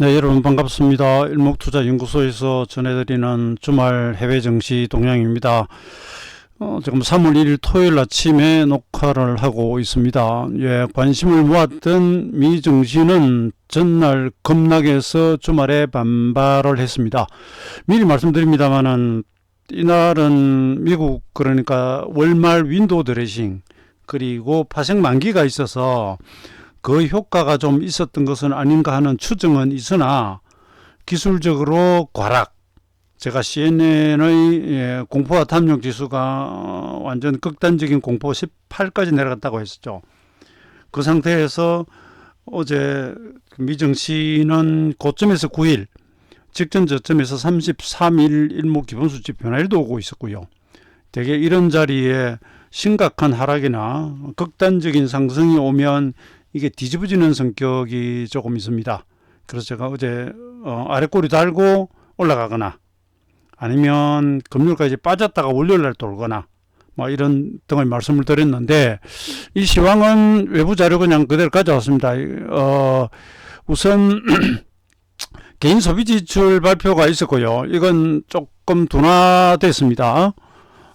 네, 여러분 반갑습니다. 일목투자연구소에서 전해드리는 주말 해외 증시 동향입니다. 지금 3월 1일 토요일 아침에 녹화를 하고 있습니다. 관심을 모았던 미 증시는 전날 급락해서 주말에 반발을 했습니다. 미리 말씀드립니다만은 이날은 미국 그러니까 월말 윈도우 드레싱 그리고 파생 만기가 있어서 그 효과가 좀 있었던 것은 아닌가 하는 추정은 있으나 기술적으로 과락, 제가 CNN의 공포와 탐욕 지수가 완전 극단적인 공포 18까지 내려갔다고 했었죠. 그 상태에서 어제 미증시는 고점에서 9일, 직전 저점에서 33일 일목 기본수치 변화일도 오고 있었고요. 대개 이런 자리에 심각한 하락이나 극단적인 상승이 오면 이게 뒤집어지는 성격이 조금 있습니다. 그래서 제가 어제 아래꼬리 달고 올라가거나 아니면 금요일까지 빠졌다가 월요일날 돌거나 뭐 이런 등을 말씀을 드렸는데, 이 시황은 외부 자료 그냥 그대로 가져왔습니다. 우선 개인 소비 지출 발표가 있었고요. 이건 조금 둔화됐습니다.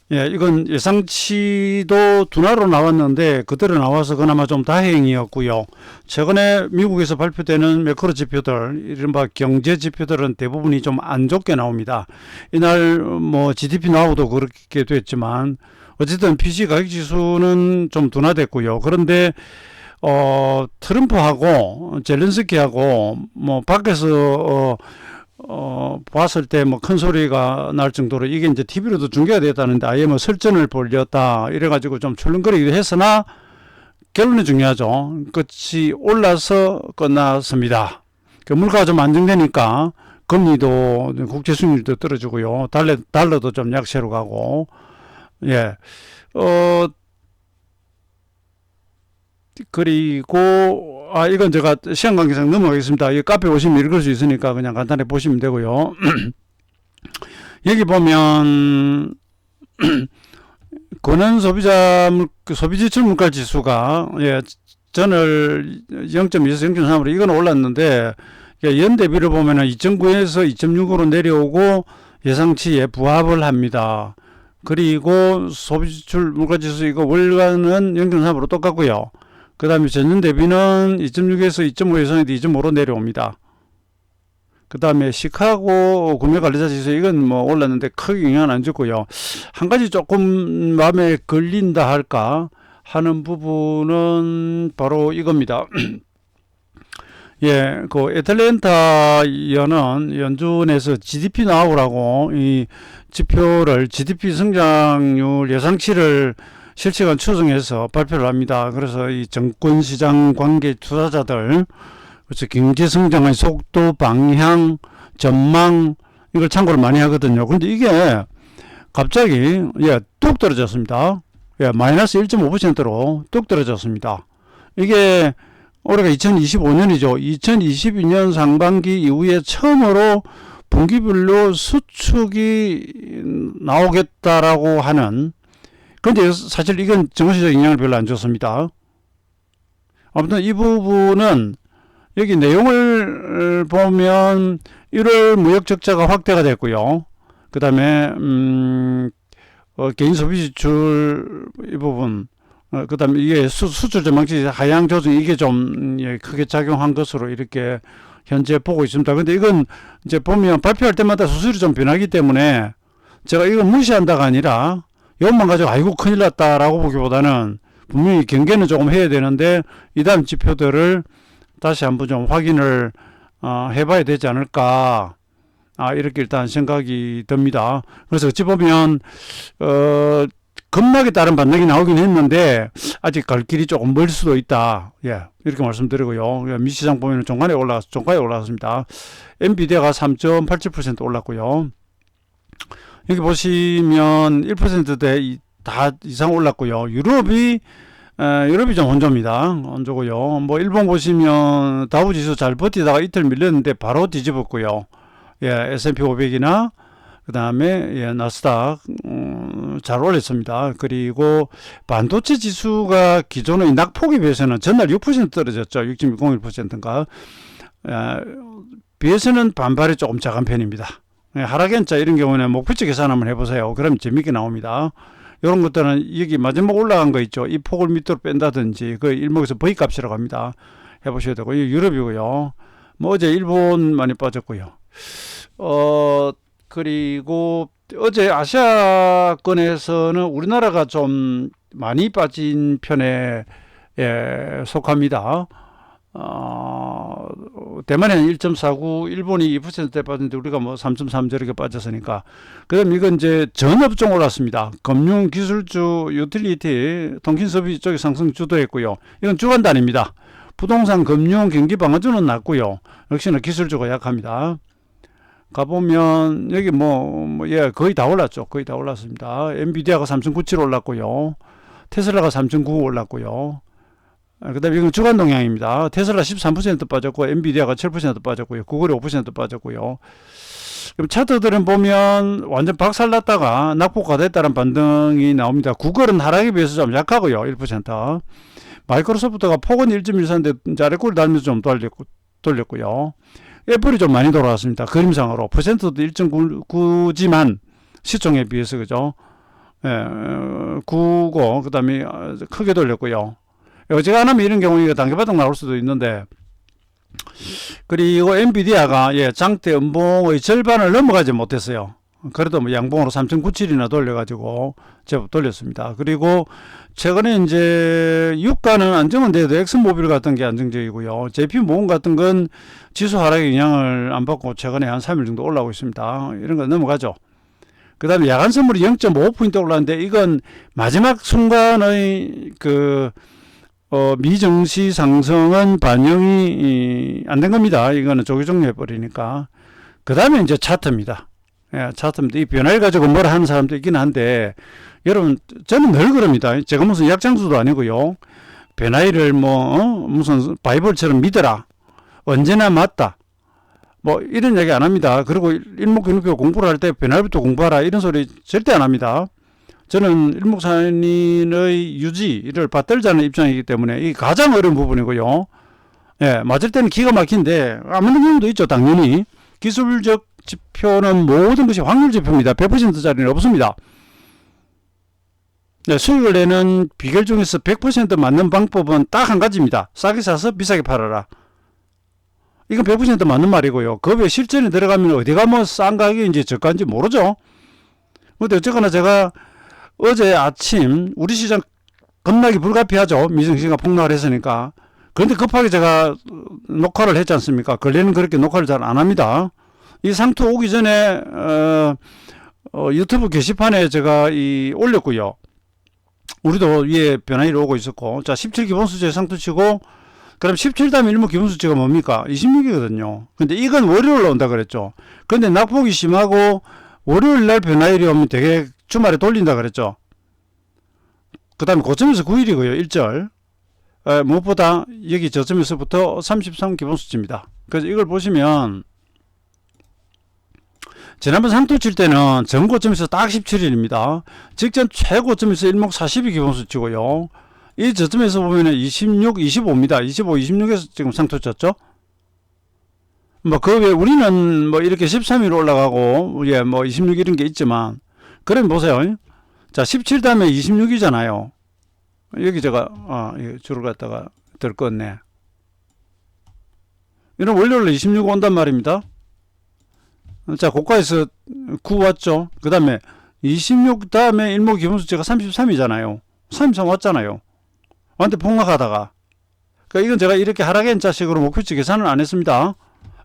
이건 예상치도 둔화로 나왔는데 그대로 나와서 그나마 좀 다행이었고요. 최근에 미국에서 발표되는 매크로 지표들, 이른바 경제 지표들은 대부분이 좀 안 좋게 나옵니다. 이날 뭐 GDP 나오도 그렇게 됐지만 어쨌든 PC 가격 지수는 좀 둔화됐고요. 그런데 트럼프하고 젤렌스키하고 뭐 밖에서 봤을 때 뭐 큰 소리가 날 정도로 이게 이제 TV로도 중계가 됐다는데 아예 뭐 설전을 벌였다 이래가지고 좀 출렁거리기도 했으나 결론이 중요하죠. 끝이 올라서 끝났습니다. 물가가 좀 안정되니까 금리도 국제 수익률도 떨어지고요. 달러도 좀 약세로 가고, 그리고 이건 제가 시간 관계상 넘어가겠습니다. 이 카페 오시면 읽을 수 있으니까 그냥 간단히 보시면 되고요. 여기 보면 권한 소비지출 물가 지수가 전월 0.2에서 0.3으로 이건 올랐는데 연 대비를 보면은 2.9에서 2.6으로 내려오고 예상치에 부합을 합니다. 그리고 소비지출 물가 지수 이거 월간은 0.3으로 똑같고요. 그 다음에 전년 대비는 2.6에서 2.5 예상인데 2.5로 내려옵니다. 그 다음에 시카고 구매관리자 지수 이건 뭐 올랐는데 크게 영향은 안 줬고요. 한 가지 조금 마음에 걸린다 할까 하는 부분은 바로 이겁니다. 그 애틀랜타 연준에서 GDP 나오라고 이 지표를 GDP 성장률 예상치를 실시간 추정해서 발표를 합니다. 그래서 이 정권시장 관계 투자자들, 그래서 경제 성장의 속도, 방향, 전망 이걸 참고를 많이 하거든요. 그런데 이게 갑자기 뚝 떨어졌습니다. 마이너스 1.5%로 뚝 떨어졌습니다. 이게 올해가 2025년이죠. 2022년 상반기 이후에 처음으로 분기별로 수축이 나오겠다라고 하는, 그런데 사실 이건 정시적 영향을 별로 안 줬습니다. 아무튼 이 부분은 여기 내용을 보면 1월 무역 적자가 확대가 됐고요. 그 다음에 개인 소비 지출 이 부분, 그 다음에 이게 수출 전망치 하향 조정 이게 좀 크게 작용한 것으로 이렇게 현재 보고 있습니다. 근데 이건 이제 보면 발표할 때마다 수술이 좀 변하기 때문에 제가 이걸 무시한다가 아니라 이것만 가지고 아이고 큰일 났다라고 보기보다는 분명히 경계는 조금 해야 되는데 이 다음 지표들을 다시 한번 좀 확인을 해봐야 되지 않을까, 이렇게 일단 생각이 듭니다. 그래서 어찌 보면 급락에 따른 반등이 나오긴 했는데 아직 갈 길이 조금 멀 수도 있다. 이렇게 말씀드리고요. 미시장 보면 종가에 올라갔습니다. 엔비디아가 3.87% 올랐고요. 여기 보시면 1%대 다 이상 올랐고요. 유럽이 좀 혼조고요. 뭐 일본 보시면 다우 지수 잘 버티다가 이틀 밀렸는데 바로 뒤집었고요. S&P 500이나 그 다음에 나스닥 잘 올렸습니다. 그리고 반도체 지수가 기존의 낙폭에 비해서는 전날 6% 떨어졌죠. 6.601%인가. 비해서는 반발이 조금 작은 편입니다. 하락연자 이런 경우는 목표치 계산 한번 해보세요. 그럼 재밌게 나옵니다. 이런 것들은 여기 마지막 올라간 거 있죠. 이 폭을 밑으로 뺀다든지 그 일목에서 V 값이라고 합니다. 해보셔야 되고, 이 유럽이고요. 뭐 어제 일본 많이 빠졌고요. 그리고 어제 아시아권에서는 우리나라가 좀 많이 빠진 편에 속합니다. 대만이 1.49, 일본이 2%대 빠졌는데 우리가 뭐 3.3 저렇게 빠졌으니까. 그 다음 이건 이제 전업종 올랐습니다. 금융, 기술주, 유틸리티, 통신서비스 쪽이 상승 주도했고요. 이건 주간단입니다. 부동산, 금융, 경기 방어주는 낮고요. 역시나 기술주가 약합니다. 가보면 여기 거의 다 올랐죠. 거의 다 올랐습니다. 엔비디아가 3.97 올랐고요. 테슬라가 3.9 올랐고요. 그 다음에 이건 주간 동향입니다. 테슬라 13% 빠졌고, 엔비디아가 7% 빠졌고요. 구글이 5% 빠졌고요. 그럼 차트들은 보면 완전 박살났다가 낙폭가 됐다는 반등이 나옵니다. 구글은 하락에 비해서 좀 약하고요. 1%. 마이크로소프트가 폭은 1.14인데 아래꼴 달면서 좀 돌렸고요. 애플이 좀 많이 돌아왔습니다. 그림상으로. 퍼센트도 1.9지만 시총에 비해서, 그죠? 9고, 그 다음에 크게 돌렸고요. 어지간하면 이런 경우에 단계바닥 나올 수도 있는데, 그리고 엔비디아가 장대 음봉의 절반을 넘어가지 못했어요. 그래도 뭐 양봉으로 3.97이나 돌려가지고 제법 돌렸습니다. 그리고 최근에 이제 유가는 안정은 돼도 엑슨모빌 같은 게 안정적이고요. JP모건 같은 건 지수 하락의 영향을 안 받고 최근에 한 3일 정도 올라오고 있습니다. 이런 거 넘어가죠. 그 다음에 야간 선물이 0.5포인트 올랐는데 이건 마지막 순간의 미증시 상승은 반영이 안 된 겁니다. 이거는 조기 종료해버리니까. 그 다음에 이제 차트입니다. 차트입니다. 이 변화를 가지고 뭐라 하는 사람도 있긴 한데, 여러분, 저는 늘 그럽니다. 제가 무슨 약장수도 아니고요. 변화를 무슨 바이블처럼 믿어라. 언제나 맞다. 뭐, 이런 얘기 안 합니다. 그리고 일목균표 공부를 할 때 변화부터 공부하라. 이런 소리 절대 안 합니다. 저는 일목산인의 유지를 받들자는 입장이기 때문에 이 가장 어려운 부분이고요. 맞을 때는 기가 막힌데 안 맞는 경우도 있죠. 당연히. 기술적 지표는 모든 것이 확률 지표입니다. 100%짜리는 없습니다. 수익을 내는 비결 중에서 100% 맞는 방법은 딱 한 가지입니다. 싸게 사서 비싸게 팔아라. 이건 100% 맞는 말이고요. 그 외에 실전에 들어가면 어디가 싼 가격인지 저가인지 모르죠. 근데 어쨌거나 제가 어제 아침 우리 시장 겁나게 불가피하죠. 미증시가 폭락을 했으니까. 그런데 급하게 제가 녹화를 했지 않습니까? 근래는 그렇게 녹화를 잘 안 합니다. 이 상투 오기 전에 유튜브 게시판에 제가 올렸고요. 우리도 위에 변화일이 오고 있었고, 자 17 기본수치에 상투 치고, 그럼 17 다음에 일목 기본수치가 뭡니까? 26이거든요. 근데 이건 월요일로 온다 그랬죠. 근데 낙폭이 심하고 월요일 날 변화일이 오면 되게 주말에 돌린다 그랬죠. 그 다음에 고점에서 9일이고요. 1절. 무엇보다 여기 저점에서부터 33 기본수치입니다. 그래서 이걸 보시면 지난번 상투 칠 때는 전고점에서 딱 17일입니다. 직전 최고점에서 일목 40이 기본수치고요. 이 저점에서 보면 26, 25입니다. 25, 26에서 지금 상투 쳤죠. 그 외에 우리는 이렇게 13일 올라가고 26 이런 게 있지만, 그럼 보세요. 자, 17 다음에 26이잖아요. 여기 제가 줄을 갖다가 덜 껐네. 이런 월요일에 26 온단 말입니다. 자, 고가에서 9 왔죠. 그 다음에 26 다음에 일목 기본수치가 33이잖아요. 33 왔잖아요. 완전 폭락하다가. 그러니까 이건 제가 이렇게 하락엔 자식으로 목표치 계산을 안 했습니다.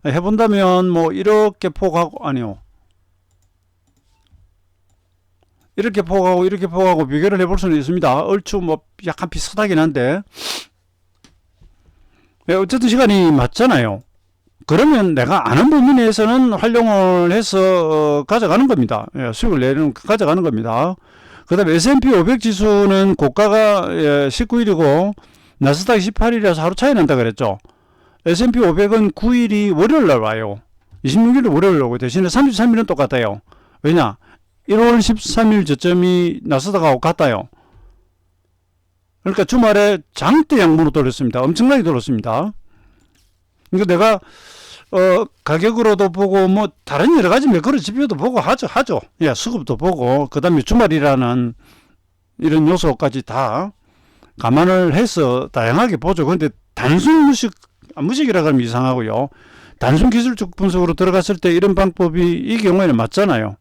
해본다면 이렇게 폭하고, 아니요. 이렇게 폭하고 이렇게 폭하고 비교를 해볼 수는 있습니다. 얼추 약간 비슷하긴 한데. 어쨌든 시간이 맞잖아요. 그러면 내가 아는 범위 내에서는 활용을 해서 가져가는 겁니다. 수익을 내는 가져가는 겁니다. 그 다음에 S&P 500 지수는 고가가 19일이고 나스닥 18일이라서 하루 차이 난다 그랬죠. S&P 500은 9일이 월요일 날 와요. 26일도 월요일 오고 대신에 33일은 똑같아요. 왜냐? 1월 13일 저점이 나스닥하고 같아요. 그러니까 주말에 장대 양봉으로 돌렸습니다. 엄청나게 돌렸습니다. 그러니까 내가 가격으로도 보고 뭐 다른 여러 가지 매크로 지표도 보고 하죠. 예, 수급도 보고 그다음에 주말이라는 이런 요소까지 다 감안을 해서 다양하게 보죠. 그런데 단순 무식이라 그러면 이상하고요. 단순 기술적 분석으로 들어갔을 때 이런 방법이 이 경우에는 맞잖아요.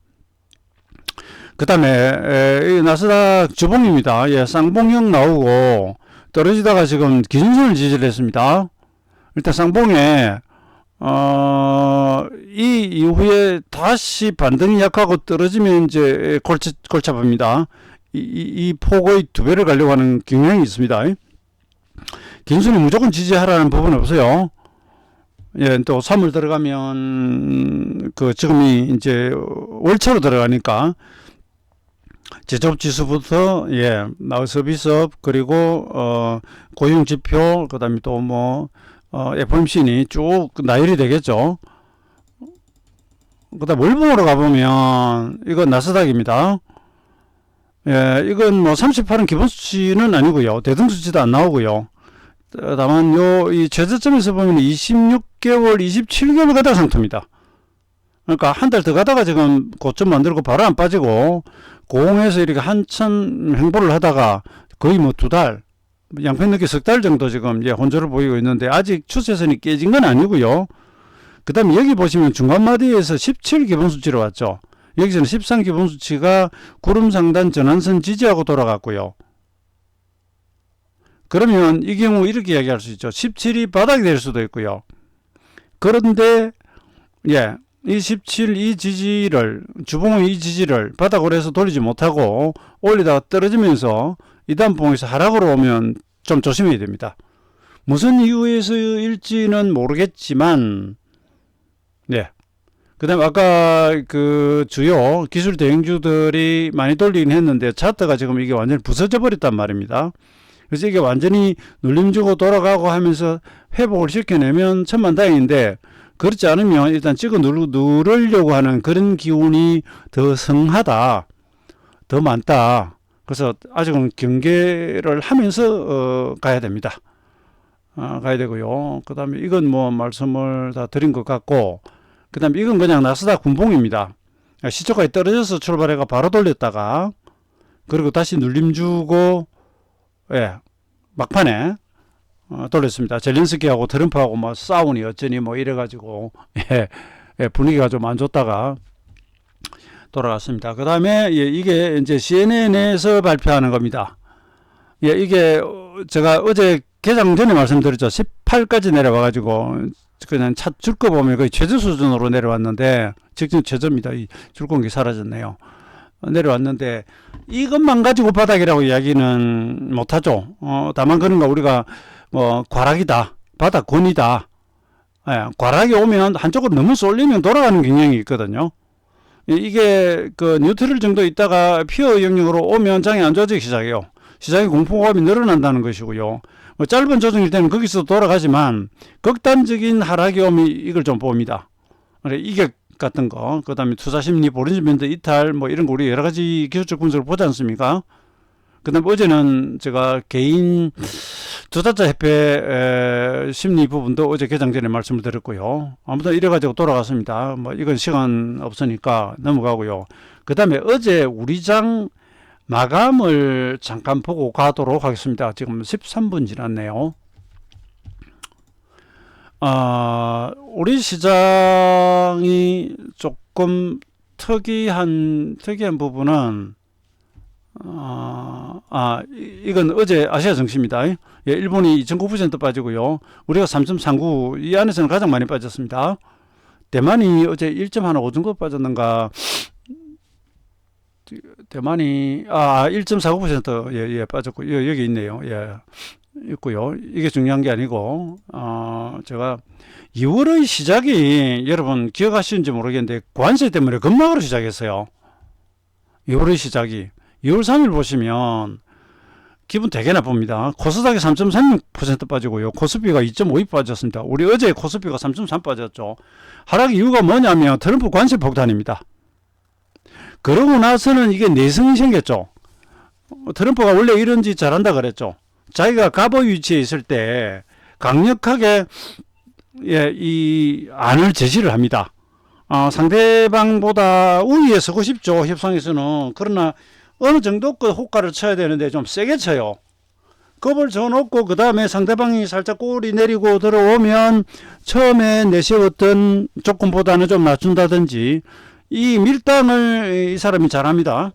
그 다음에 나스닥 주봉입니다. 예, 쌍봉형 나오고 떨어지다가 지금 기준선을 지지를 했습니다. 일단 쌍봉에 이 이후에 다시 반등이 약하고 떨어지면 이제 골잡합니다. 이 폭의 2배를 가려고 하는 경향이 있습니다. 긴순이 무조건 지지하라는 부분은 없어요. 예, 또 3월 들어가면 지금이 이제 월초로 들어가니까 제조업 지수부터 예, 서비스업 그리고 고용 지표 그다음에 또 뭐 FOMC니 쭉 나열이 되겠죠. 그다음 월봉으로 가보면 이건 나스닥입니다. 예, 이건 뭐 38은 기본 수치는 아니고요. 대등 수치도 안 나오고요. 다만 이 최저점에서 보면 26개월, 27개월 가다가 상투입니다. 그러니까 한 달 더 가다가 지금 고점 만들고 바로 안 빠지고 고공에서 이렇게 한참 횡보를 하다가 거의 뭐 2달, 양평 늦게 석 달 정도 지금 혼조를 보이고 있는데 아직 추세선이 깨진 건 아니고요. 그 다음에 여기 보시면 중간마디에서 17 기본수치로 왔죠. 여기서는 13 기본수치가 구름상단 전환선 지지하고 돌아갔고요. 그러면 이 경우 이렇게 이야기할 수 있죠. 17이 바닥이 될 수도 있고요. 그런데 예, 이 17 이 지지를 주봉의 이 지지를 바닥으로 해서 돌리지 못하고 올리다가 떨어지면서 이 다음 봉에서 하락으로 오면 좀 조심해야 됩니다. 무슨 이유에서일지는 모르겠지만 네. 그 다음에 아까 주요 기술 대형주들이 많이 돌리긴 했는데 차트가 지금 이게 완전히 부서져 버렸단 말입니다. 그래서 이게 완전히 눌림 주고 돌아가고 하면서 회복을 시켜내면 천만다행인데 그렇지 않으면 일단 찍어 누르려고 하는 그런 기운이 더 성하다, 더 많다. 그래서 아직은 경계를 하면서 가야 됩니다. 가야 되고요. 그 다음에 이건 뭐 말씀을 다 드린 것 같고, 그 다음에 이건 그냥 나스닥 분봉입니다. 시초가에 떨어져서 출발해가 바로 돌렸다가 그리고 다시 눌림 주고 예, 막판에 돌렸습니다. 젤렌스키하고 트럼프하고 뭐 싸우니 어쩌니 뭐 이래가지고 분위기가 좀 안 좋다가 돌아갔습니다. 그 다음에 이게 이제 CNN에서 발표하는 겁니다. 이게 제가 어제 개장 전에 말씀드렸죠. 18까지 내려와가지고 그냥 차 줄 거 보면 거의 최저 수준으로 내려왔는데 직전 최저입니다. 이 줄공기 사라졌네요. 내려왔는데 이것만 가지고 바닥이라고 이야기는 못하죠. 다만 그런가 우리가 뭐 과락이다, 바닥권이다. 과락이 오면 한쪽으로 너무 쏠리면 돌아가는 경향이 있거든요. 이게 뉴트럴 정도 있다가 피어 영역으로 오면 장이 안 좋아지기 시작해요. 시장의 공포감이 늘어난다는 것이고요. 뭐 짧은 조정일 때는 거기서 돌아가지만 극단적인 하락이 오면 이걸 좀 봅니다. 이게 같은 거, 그 다음에 투자심리, 보린지 밴드 이탈, 뭐 이런 거 우리 여러 가지 기술적 분석을 보지 않습니까? 그 다음에 어제는 제가 개인 투자자 협회 심리 부분도 어제 개장 전에 말씀을 드렸고요. 아무튼 이래가지고 돌아갔습니다. 뭐 이건 시간 없으니까 넘어가고요. 그 다음에 어제 우리 장 마감을 잠깐 보고 가도록 하겠습니다. 지금 13분 지났네요. 우리 시장이 조금 특이한 부분은 이건 어제 아시아 증시입니다. 일본이 2.9% 빠지고요. 우리가 3.39, 이 안에서는 가장 많이 빠졌습니다. 대만이 어제 1.15 정도 빠졌는가. 대만이 1.49% 빠졌고 여기 있네요. 있고요. 이게 중요한 게 아니고 제가 2월의 시작이 여러분 기억하시는지 모르겠는데 관세 때문에 급락으로 시작했어요. 2월의 시작이 2월 3일 보시면 기분 되게 나쁩니다. 코스닥이 3.36% 빠지고요. 코스피가 2.52 빠졌습니다. 우리 어제 코스피가 3.3 빠졌죠. 하락 이유가 뭐냐면 트럼프 관세 폭탄입니다. 그러고 나서는 이게 내성이 생겼죠. 트럼프가 원래 이런 짓 잘한다 그랬죠. 자기가 갑의 위치에 있을 때 강력하게 예, 이 안을 제시를 합니다. 상대방보다 우위에 서고 싶죠, 협상에서는. 그러나 어느 정도 그 호가를 쳐야 되는데 좀 세게 쳐요. 겁을 줘놓고 그 다음에 상대방이 살짝 꼬리 내리고 들어오면 처음에 내세웠던 조건보다는 좀 낮춘다든지, 이 밀당을 이 사람이 잘합니다.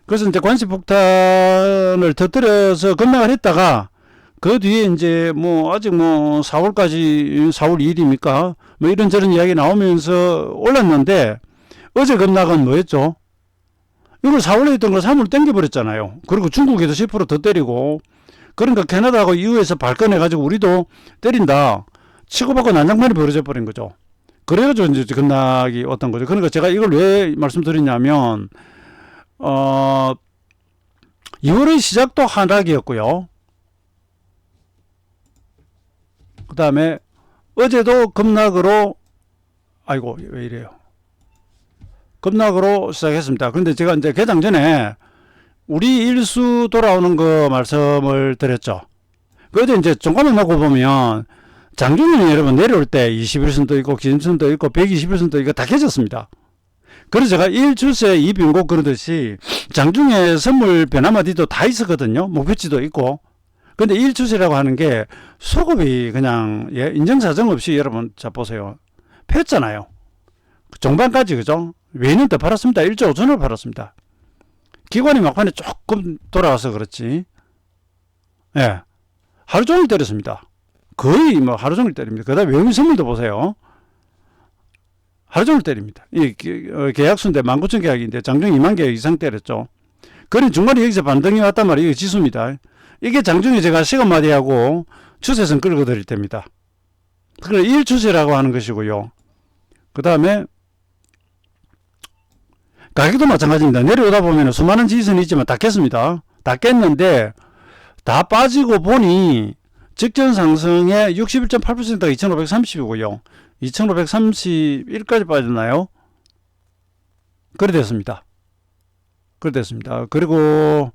그래서 이제 관세 폭탄을 터뜨려서 급락을 했다가 그 뒤에 이제 뭐 아직 뭐 4월까지 4월 2일입니까? 뭐 이런저런 이야기 나오면서 올랐는데 어제 급락은 뭐였죠? 이걸 4월에 했던 걸 3월 땡겨버렸잖아요. 그리고 중국에도 10%더 때리고, 그러니까 캐나다하고 EU에서 발끈해가지고 우리도 때린다, 치고받고 난장판이 벌어져 버린 거죠. 그래가지고 이제 급락이 왔던 거죠. 그러니까 제가 이걸 왜 말씀드리냐면 2월의 시작도 하락이었고요. 그 다음에 어제도 급락으로, 아이고 왜 이래요, 급락으로 시작했습니다. 그런데 제가 이제 개장 전에 우리 일수 돌아오는 거 말씀을 드렸죠. 어제 이제 종가만 놓고 보면 장중에는 여러분 내려올 때 21선도 있고 기준선도 있고 121선도 있고 다 깨졌습니다. 그래서 제가 1출세 2빈고 그러듯이 장중에 선물 변화마디도 다 있었거든요. 목표치도 있고. 근데 1출세라고 하는 게 소급이 그냥 인정사정 없이, 여러분 자 보세요, 폈잖아요. 종반까지. 그죠? 외년 때 팔았습니다. 1조 5천을 팔았습니다. 기관이 막판에 조금 돌아와서 그렇지, 예, 하루 종일 때렸습니다. 거의 뭐 하루 종일 때립니다. 그 다음에 외국인 선물도 보세요. 하루 종일 때립니다. 이 계약수인데 19,000 계약인데 장중 2만 계약 이상 때렸죠. 그런 중간에 여기서 반등이 왔단 말이에요. 이거 지수입니다. 이게 장중에 제가 시간마디하고 추세선 끌고 드릴 때입니다. 그걸 1추세라고 하는 것이고요. 그 다음에 가격도 마찬가지입니다. 내려오다 보면 수많은 지선이 있지만 다 깼습니다. 다 깼는데 다 빠지고 보니 직전 상승의 61.8%가 2530이고요. 2531까지 빠졌나요? 그래 됐습니다. 그래 됐습니다. 그리고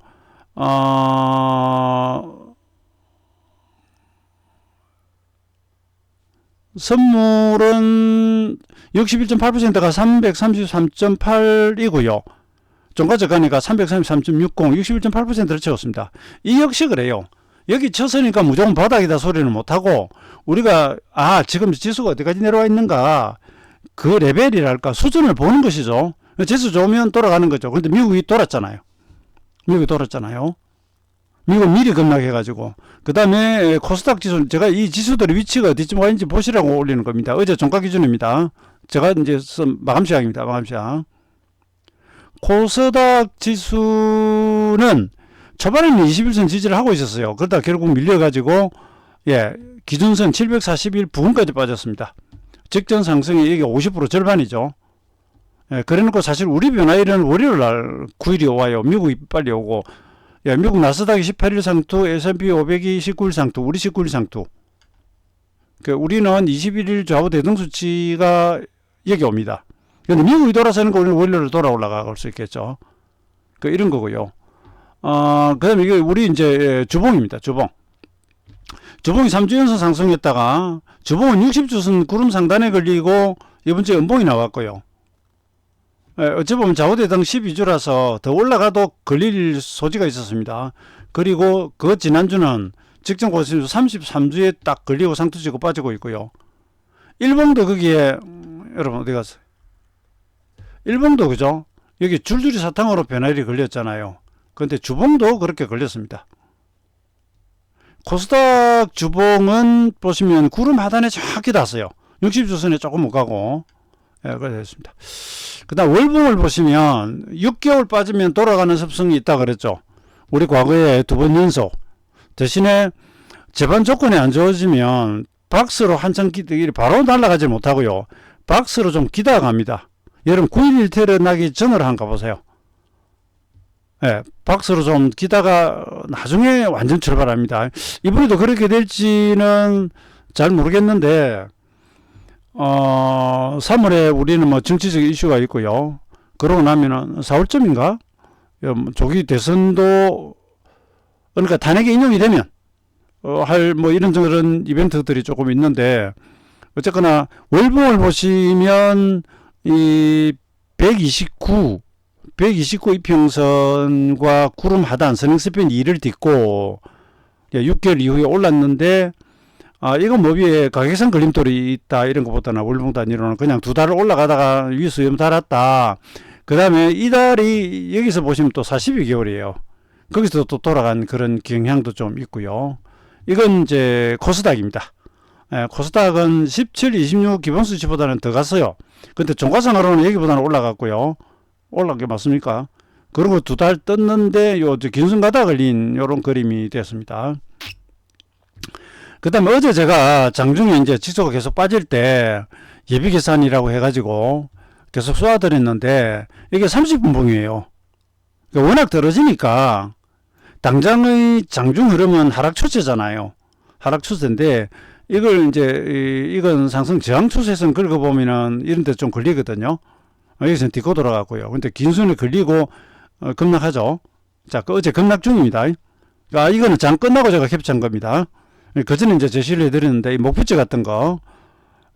선물은 61.8%가 333.8이고요. 종가저가니까 333.60, 61.8%를 채웠습니다. 이 역시 그래요. 여기 쳤으니까 무조건 바닥이다 소리는 못하고, 우리가 지금 지수가 어디까지 내려와 있는가, 그 레벨이랄까 수준을 보는 것이죠. 지수 좋으면 돌아가는 거죠. 그런데 미국이 돌았잖아요. 미국 미리 급락해가지고. 그 다음에 코스닥 지수, 제가 이 지수들의 위치가 어디쯤 와 있는지 보시라고 올리는 겁니다. 어제 종가 기준입니다. 제가 이제 마감 시각입니다. 마감 시각. 코스닥 지수는 초반에는 21선 지지를 하고 있었어요. 그러다 결국 밀려가지고 기준선 741 부근까지 빠졌습니다. 직전 상승이 이게 50% 절반이죠. 그래놓고 사실 우리 변화일은 월요일날 9일이 와요. 미국이 빨리 오고, 미국 나스닥이 18일 상투, S&P 500이 19일 상투, 우리 19일 상투. 우리는 21일 좌우 대등수치가 여기 옵니다. 근데 미국이 돌아서는 거 우리는 월요일로 돌아 올라갈 수 있겠죠. 이런 거고요. 그 다음에 이게 우리 이제 주봉입니다. 주봉이 3주 연속 상승했다가, 주봉은 60주선 구름 상단에 걸리고 이번 주에 음봉이 나왔고요. 어찌 보면 좌우대등 12주라서 더 올라가도 걸릴 소지가 있었습니다. 그리고 그 지난주는 직전 고점 33주에 딱 걸리고 상투치고 빠지고 있고요. 일봉도 거기에 여러분 어디 갔어요? 일봉도 그죠? 여기 줄줄이 사탕으로 변화일이 걸렸잖아요. 그런데 주봉도 그렇게 걸렸습니다. 코스닥 주봉은 보시면 구름 하단에 정확히 닿았어요. 60주선에 조금 못 가고, 그래 됐습니다. 그 다음 월봉을 보시면 6개월 빠지면 돌아가는 습성이 있다 그랬죠. 우리 과거에 2번 연속. 대신에 재반 조건이 안 좋아지면 박스로 한참 바로 날아가지 못하고요. 박스로 좀 기다가 갑니다. 여러분 9.11 테러 나기 전으로 한번 가보세요. 박스로 좀 기다가 나중에 완전 출발합니다. 이번에도 그렇게 될지는 잘 모르겠는데, 3월에 우리는 뭐 정치적 이슈가 있고요. 그러고 나면은 4월쯤인가? 조기 대선도, 그러니까 탄핵이 인용이 되면, 할 뭐 이런저런 이벤트들이 조금 있는데, 어쨌거나 월봉을 보시면 이 129 이평선과 구름 하단 선행스팬 2를 딛고 6개월 이후에 올랐는데, 이건 뭐 위에 가격상 걸림돌이 있다 이런 것보다는 월봉 단위로는 그냥 두 달을 올라가다가 위에서 염 달았다. 그 다음에 이 달이 여기서 보시면 또 42개월이에요. 거기서 또 돌아간 그런 경향도 좀 있고요. 이건 이제 코스닥입니다. 코스닥은 17, 26 기본수치보다는 더 갔어요. 근데 종가상으로는 여기보다는 올라갔고요. 올라간 게 맞습니까? 그리고 두 달 떴는데 요 긴순 가다 걸린 요런 그림이 됐습니다. 그 다음에 어제 제가 장중에 이제 지수가 계속 빠질 때 예비 계산이라고 해가지고 계속 쏘아드렸는데 이게 30분 봉이에요. 그러니까 워낙 떨어지니까 당장의 장중 흐름은 하락 추세잖아요. 하락 추세인데 이걸 이제 이건 상승 저항 추세선 긁어보면은 이런 데 좀 걸리거든요. 여기서는 딛고 돌아갔고요. 근데 긴순에 걸리고 급락하죠. 자, 어제 급락 중입니다. 이거는 장 끝나고 제가 캡처한 겁니다. 그 전에 이제 제시를 해드렸는데 이 목표치 같은 거,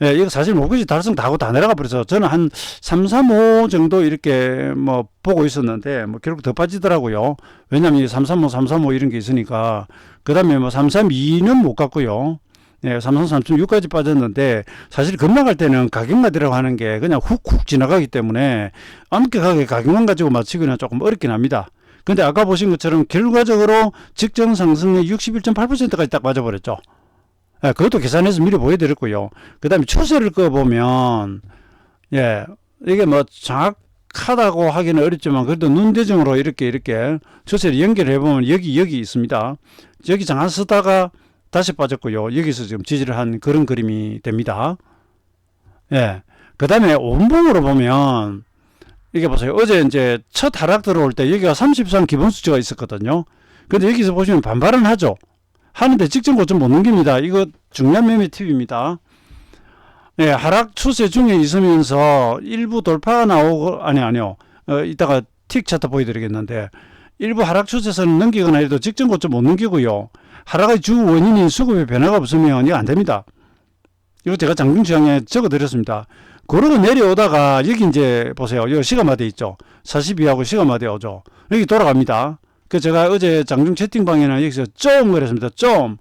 이거 사실 목표치 달성 다 하고 다 내려가 버려서 저는 한 335 정도 이렇게 뭐 보고 있었는데 뭐 결국 더 빠지더라고요. 왜냐면 335, 335 이런 게 있으니까. 그 다음에 뭐 332는 못 갔고요. 333.6까지 빠졌는데 사실 급락할 때는 가격마디라고 하는 게 그냥 훅훅 지나가기 때문에 엄격하게 가격만 가지고 맞추기는 조금 어렵긴 합니다. 근데 아까 보신 것처럼 결과적으로 직전 상승의 61.8%까지 딱 맞아버렸죠. 그것도 계산해서 미리 보여드렸고요. 그 다음에 추세를 꺼보면 이게 뭐 정확하다고 하기는 어렵지만 그래도 눈대중으로 이렇게 추세를 연결해보면 여기 있습니다. 여기 잠깐 쓰다가 다시 빠졌고요. 여기서 지금 지지를 한 그런 그림이 됩니다. 그 다음에 원봉으로 보면 이게 보세요. 어제 이제 첫 하락 들어올 때 여기가 33 기본 수치가 있었거든요. 근데 여기서 보시면 반발은 하죠. 하는데 직전 고점 못 넘깁니다. 이거 중요한 매매 팁입니다. 하락 추세 중에 있으면서 일부 돌파가 나오고, 아니요. 이따가 틱 차트 보여드리겠는데, 일부 하락 추세선을 넘기거나 해도 직전 고점 못 넘기고요. 하락의 주 원인인 수급의 변화가 없으면 이거 안 됩니다. 이거 제가 장중지향에 적어드렸습니다. 그러고 내려오다가 여기 이제 보세요. 여기 시간마다 있죠. 42하고 시간마다 오죠. 여기 돌아갑니다. 그 제가 어제 장중 채팅방에는 여기서 좀 그랬습니다. 좀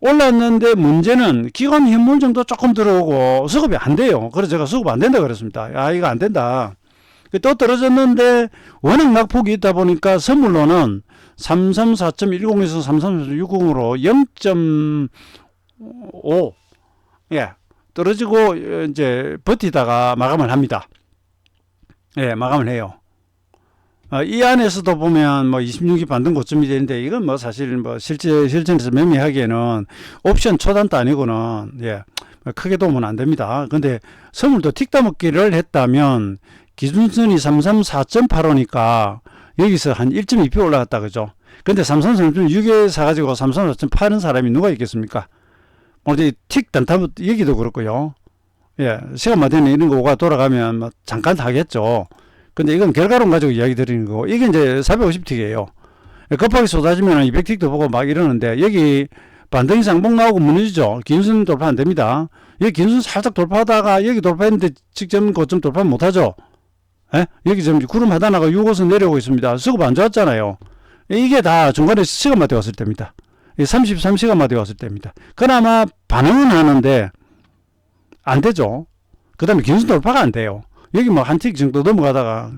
올랐는데 문제는 기관 현물 정도 조금 들어오고 수급이 안 돼요. 그래서 제가 수급 안 된다 그랬습니다. 이거 안 된다. 또 떨어졌는데 워낙 낙폭이 있다 보니까 선물로는 334.10에서 334.60으로 0.5 떨어지고 이제 버티다가 마감을 합니다. 마감을 해요. 이 안에서도 보면 뭐 26이 반등 고점이 되는데 이건 뭐 사실 뭐 실전에서 매매하기에는 옵션 초단도 아니고는 크게 도움은 안 됩니다. 근데 선물도 틱 따먹기를 했다면 기준선이 334.85니까 여기서 한 1.2표 올라갔다 그죠? 근데 333.6에 사가지고 334.8은 사람이 누가 있겠습니까? 어제 틱 단타부 여기도 그렇고요. 시간마다는 이런 거가 돌아가면 뭐 잠깐 하겠죠. 근데 이건 결과론 가지고 이야기 드리는 거고, 이게 이제 450틱이에요. 급하게 쏟아지면 200틱도 보고 막 이러는데, 여기 반등이 쌍봉 나오고 무너지죠. 긴순 돌파 안 됩니다. 여기 긴순 살짝 돌파하다가 여기 돌파했는데 직전 고점 돌파 못 하죠. 여기 지금 구름 하단하가 6호선 내려오고 있습니다. 수급 안 좋았잖아요. 이게 다 중간에 시간마다 왔을 때입니다. 33시간마다 왔을 때입니다. 그나마 반응은 하는데 안 되죠. 그 다음에 긴순 돌파가 안 돼요. 여기 뭐 한 틱 정도 넘어가다가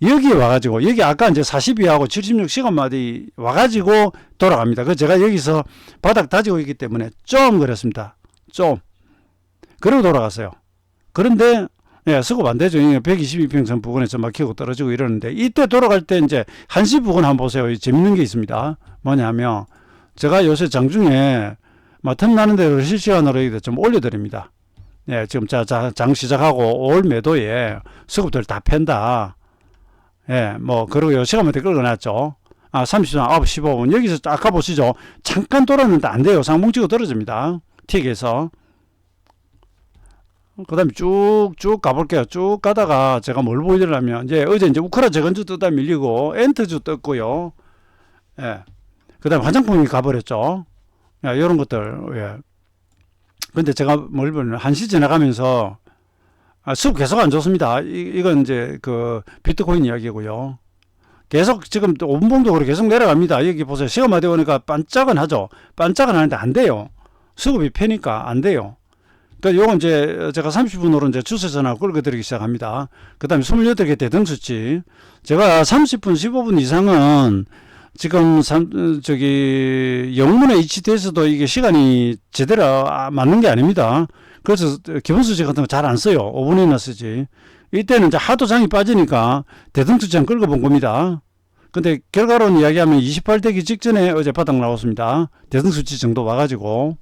여기에 와가지고, 여기 아까 이제 42하고 76시간마다 와가지고 돌아갑니다. 그래서 제가 여기서 바닥 다지고 있기 때문에 좀 그랬습니다. 좀. 그러고 돌아갔어요. 그런데 수급 안 되죠. 122평선 부근에서 막히고 떨어지고 이러는데, 이때 돌아갈 때 이제 한시 부근 한번 보세요. 재밌는 게 있습니다. 뭐냐면 제가 요새 장중에 틈나는 대로 실시간으로 좀 올려드립니다. 지금 장 시작하고 올 매도에 수급들 다 팬다. 뭐 그러고 요 시간마다 끌어놨죠. 30분, 9시 15분. 여기서 아까 보시죠. 잠깐 돌았는데 안 돼요. 상봉치고 떨어집니다. 틱에서. 그 다음에 쭉 가볼게요. 쭉 가다가 제가 뭘 보여드리려면, 어제 이제 우크라 재건주 뜨다 밀리고, 엔트주 떴고요. 그 다음에 화장품이 가버렸죠. 이런 것들, 근데 제가 뭘 보면 한시 지나가면서 수급 계속 안 좋습니다. 이건 이제 그 비트코인 이야기고요. 계속 지금 5분봉도 계속 내려갑니다. 여기 보세요. 시간만 되니까 반짝은 하죠. 반짝은 하는데 안 돼요. 수급이 패니까 안 돼요. 그러니까 요건 이제 제가 30분으로 이제 추세선을 끌어드리기 시작합니다. 그 다음에 28개 대등수치. 제가 30분, 15분 이상은 지금 영문에 위치돼서도 이게 시간이 제대로 맞는 게 아닙니다. 그래서 기본수치 같은 거 잘 안 써요. 5분이나 쓰지. 이때는 이제 하도 장이 빠지니까 대등수치만 끌어본 겁니다. 근데 결과론 이야기하면 28대기 직전에 어제 바닥 나왔습니다. 대등수치 정도 와가지고.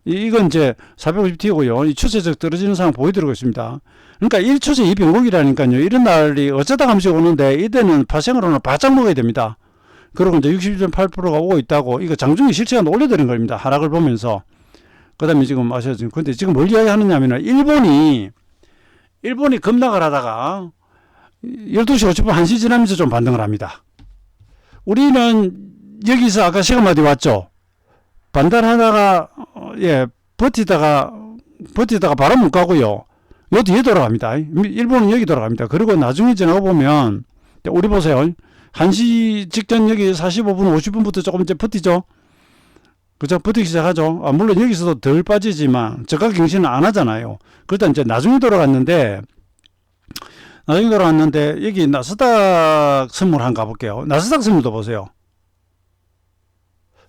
이건 이제 450T고요. 이 추세적 떨어지는 상황 보여드리고 있습니다. 그러니까 1추세 2변곡이라니까요. 이런 날이 어쩌다 감시가 오는데 이때는 파생으로는 바짝 먹어야 됩니다. 그리고 이제 61.8%가 오고 있다고 이거 장중에 실시간 올려드린 겁니다. 하락을 보면서. 그 다음에 지금 아셔야죠. 근데 지금 뭘 이야기하느냐면은 일본이 급락을 하다가 12시 50분 1시 지나면서 좀 반등을 합니다. 우리는 여기서 아까 시간마디 왔죠. 반달하다가 버티다가 바로 못 가고요. 요 뒤에 돌아갑니다. 일본은 여기 돌아갑니다. 그리고 나중에 지나가 보면 우리 보세요. 1시 직전 여기 45분 50분부터 조금 이제 버티죠. 그죠? 버티기 시작하죠. 물론 여기서도 덜 빠지지만 저가 경신은 안 하잖아요. 그러다 이제 나중에 돌아갔는데 여기 나스닥 선물 한번 가볼게요. 나스닥 선물도 보세요.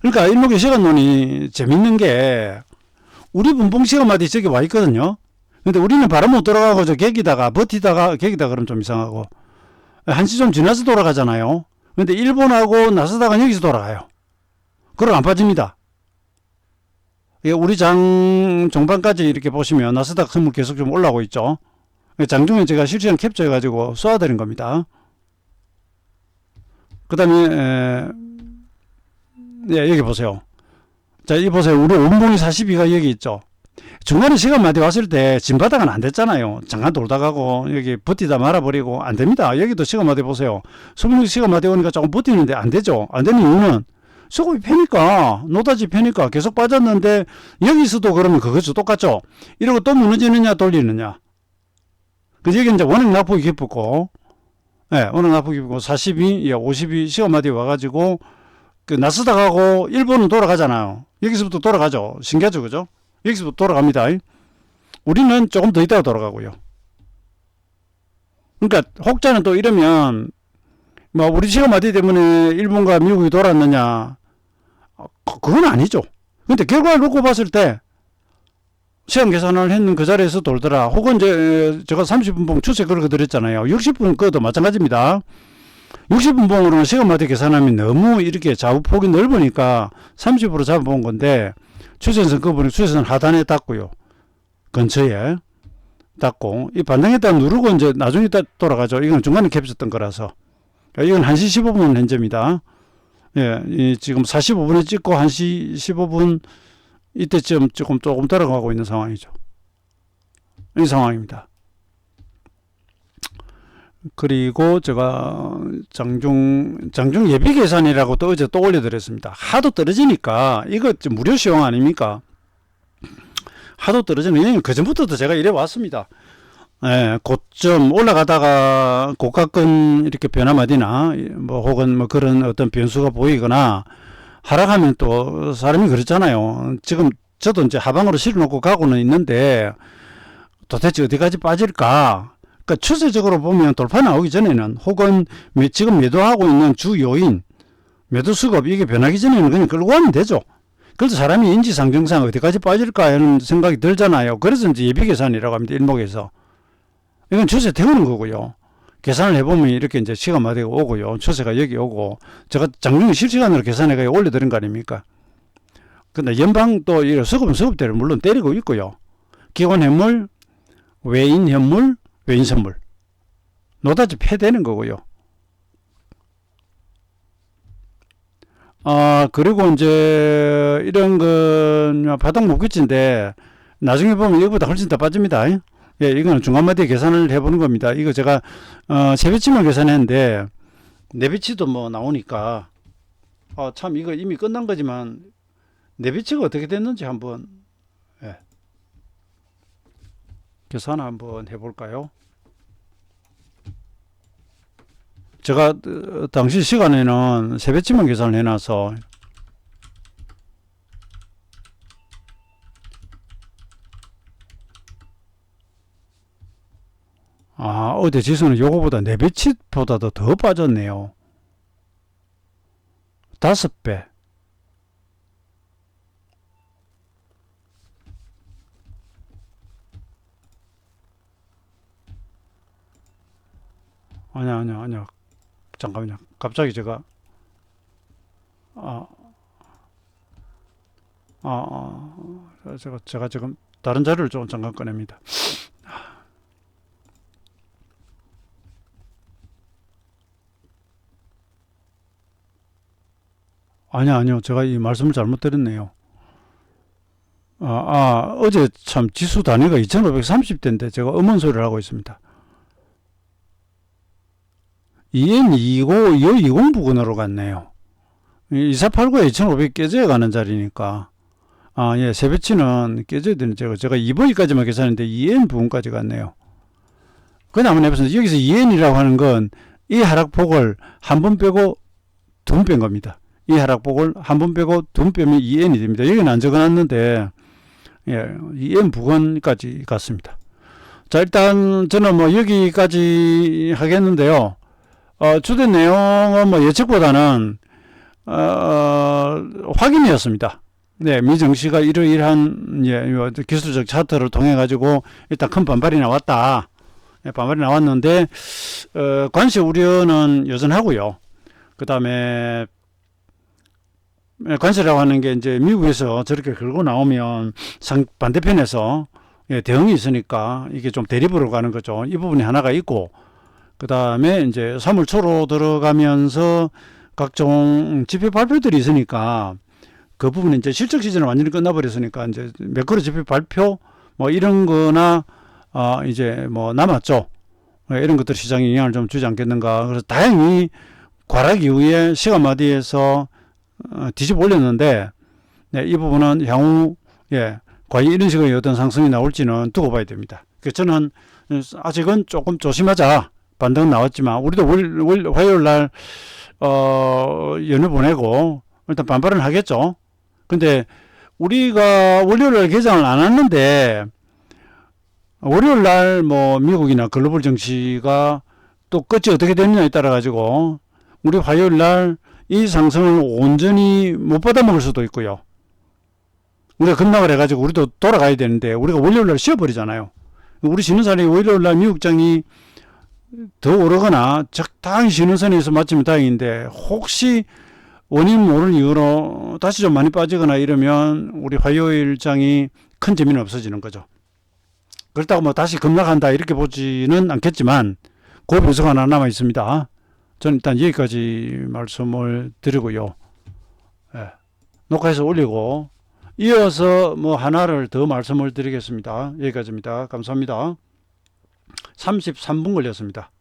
그러니까 일목의 시간론이 재밌는 게 우리 분봉 시간마다 저기 와 있거든요. 근데 우리는 바로 못 돌아가고 저 계기다가 버티다가 계기다 그러면 좀 이상하고 1시 좀 지나서 돌아가잖아요. 근데 일본하고 나스닥은 여기서 돌아가요. 그럼 안 빠집니다. 우리 종반까지 이렇게 보시면 나스닥 선물 계속 좀 올라오고 있죠. 장중에 제가 실시간 캡처해가지고 쏘아드린 겁니다. 그 다음에 여기 보세요. 자, 이 보세요. 우리 온봉이 42가 여기 있죠. 중간에 시간마디 왔을 때 진바닥은 안 됐잖아요. 잠깐 돌다 가고 여기 버티다 말아버리고 안 됩니다. 여기도 시간마디 보세요. 수급력 시간마디 오니까 조금 버티는데 안 되죠. 안 되는 이유는 수급이 패니까 노다지 패니까 계속 빠졌는데 여기서도 그러면 그것도 똑같죠. 이러고 또 무너지느냐 돌리느냐. 그래서 여기 이제 워낙 낙폭이 깊고 워낙 낙폭이 깊고 42, 52 시간마디 와가지고 그 나스닥하고 일본은 돌아가잖아요. 여기서부터 돌아가죠. 신기하죠, 그죠? 여기서부터 돌아갑니다. 우리는 조금 더 있다가 돌아가고요. 그러니까 혹자는 또 이러면 뭐 우리 시간마디 때문에 일본과 미국이 돌았느냐? 그건 아니죠. 근데 결과를 놓고 봤을 때 시간 계산을 했는 그 자리에서 돌더라. 혹은 이제 제가 30분봉 추세 그렇게 드렸잖아요. 60분 그것도 마찬가지입니다. 60분봉으로는 시간마다 계산하면 너무 이렇게 좌우폭이 넓으니까 30으로 잡아본 건데 추세선 그분이 추세선 하단에 닿고요. 근처에 닿고 이 반등했다 누르고 이제 나중에 돌아가죠. 이건 중간에 캡쳤던 거라서. 이건 1시 15분 현재입니다. 지금 45분에 찍고 1시 15분 이때쯤 조금 돌아가고 있는 상황이죠. 이 상황입니다. 그리고 제가 장중 예비 계산이라고 또 어제 또 올려드렸습니다. 하도 떨어지니까 이거 무료 시용 아닙니까? 하도 떨어지는 그 전부터도 제가 이래 왔습니다. 고점 올라가다가 고가권 이렇게 변화마디나 뭐 혹은 뭐 그런 어떤 변수가 보이거나 하락하면 또 사람이 그렇잖아요. 지금 저도 이제 하방으로 실어놓고 가고는 있는데 도대체 어디까지 빠질까? 그러니까 추세적으로 보면 돌파 나오기 전에는 혹은 지금 매도하고 있는 주 요인, 매도 수급 이게 변하기 전에는 그냥 끌고 가면 되죠. 그래서 사람이 인지상정상 어디까지 빠질까 하는 생각이 들잖아요. 그래서 이제 예비계산이라고 합니다. 일목에서. 이건 추세 태우는 거고요. 계산을 해보면 이렇게 이제 시간마다 오고요. 추세가 여기 오고, 제가 장중에 실시간으로 계산해가 올려드린 거 아닙니까? 근데 연방 또 수급은 수급대로 물론 때리고 있고요. 기관 현물, 외인 현물, 외인 선물. 노다지 패되는 거고요. 그리고 이제 이런 건 바닥 목표치인데 나중에 보면 이거보다 훨씬 더 빠집니다. 이거는 중간마디에 계산을 해보는 겁니다. 이거 제가 세배치만 계산했는데 내배치도 뭐 나오니까 참 이거 이미 끝난 거지만 내배치가 어떻게 됐는지 한번 계산 한번 해볼까요? 제가 당시 시간에는 세배치만 계산을 해놔서 어제 지수는 요거보다 4배치보다도 더 빠졌네요. 5배. 아니야. 잠깐만요. 갑자기 제가, 아, 제가 지금 다른 자료를 좀 잠깐 꺼냅니다. 아니요. 제가 이 말씀을 잘못 드렸네요. 어제 참 지수 단위가 2530대인데 제가 엄한 소리를 하고 있습니다. EN225, 220 부근으로 갔네요. 2489에 2500 깨져야 가는 자리니까. 예, 세배치는 깨져야 되는 제가 2번까지만 계산했는데 EN 부근까지 갔네요. 그냥 한번 해보세요. 여기서 EN이라고 하는 건 이 하락폭을 한 번 빼고 두 번 뺀 겁니다. 이 하락폭을 한 번 빼고 두 번 빼면 EN이 됩니다. 여기는 안 적어놨는데, 예, EN 부근까지 갔습니다. 자, 일단 저는 뭐 여기까지 하겠는데요. 주된 내용은 뭐 예측보다는 확인이었습니다. 네, 미증시가 이러이러한 기술적 차트를 통해 가지고 일단 큰 반발이 나왔다. 네, 반발이 나왔는데 관세 우려는 여전하고요. 그 다음에 관세라고 하는 게 이제 미국에서 저렇게 걸고 나오면 반대편에서 대응이 있으니까 이게 좀 대립으로 가는 거죠. 이 부분이 하나가 있고, 그 다음에 이제 3월 초로 들어가면서 각종 지표 발표들이 있으니까 그 부분은 이제 실적 시즌은 완전히 끝나버렸으니까 이제 매크로 지표 발표 뭐 이런 거나 이제 뭐 남았죠. 이런 것들 시장에 영향을 좀 주지 않겠는가. 그래서 다행히 과락 이후에 시간마디에서 뒤집어 올렸는데, 네, 이 부분은 향후 과연 이런 식의 어떤 상승이 나올지는 두고 봐야 됩니다. 그래서 저는 아직은 조금 조심하자. 반등 나왔지만 우리도 화요일 날 연휴 보내고 일단 반발은 하겠죠. 근데 우리가 월요일 날 개장을 안 했는데 월요일 날 뭐 미국이나 글로벌 증시가 또 끝이 어떻게 되느냐에 따라 가지고 우리 화요일 날 이 상승을 온전히 못 받아먹을 수도 있고요. 우리가 급락을 해가지고 우리도 돌아가야 되는데 우리가 월요일 날 쉬어버리잖아요. 우리 쉬는 사람이 월요일 날 미국장이 더 오르거나 적당히 쉬는 선에서 맞추면 다행인데, 혹시 원인 모르는 이유로 다시 좀 많이 빠지거나 이러면 우리 화요일장이 큰 재미는 없어지는 거죠. 그렇다고 뭐 다시 급락한다 이렇게 보지는 않겠지만 그 변수가 하나 남아 있습니다. 저는 일단 여기까지 말씀을 드리고요. 녹화해서 올리고 이어서 뭐 하나를 더 말씀을 드리겠습니다. 여기까지입니다. 감사합니다. 33분 걸렸습니다.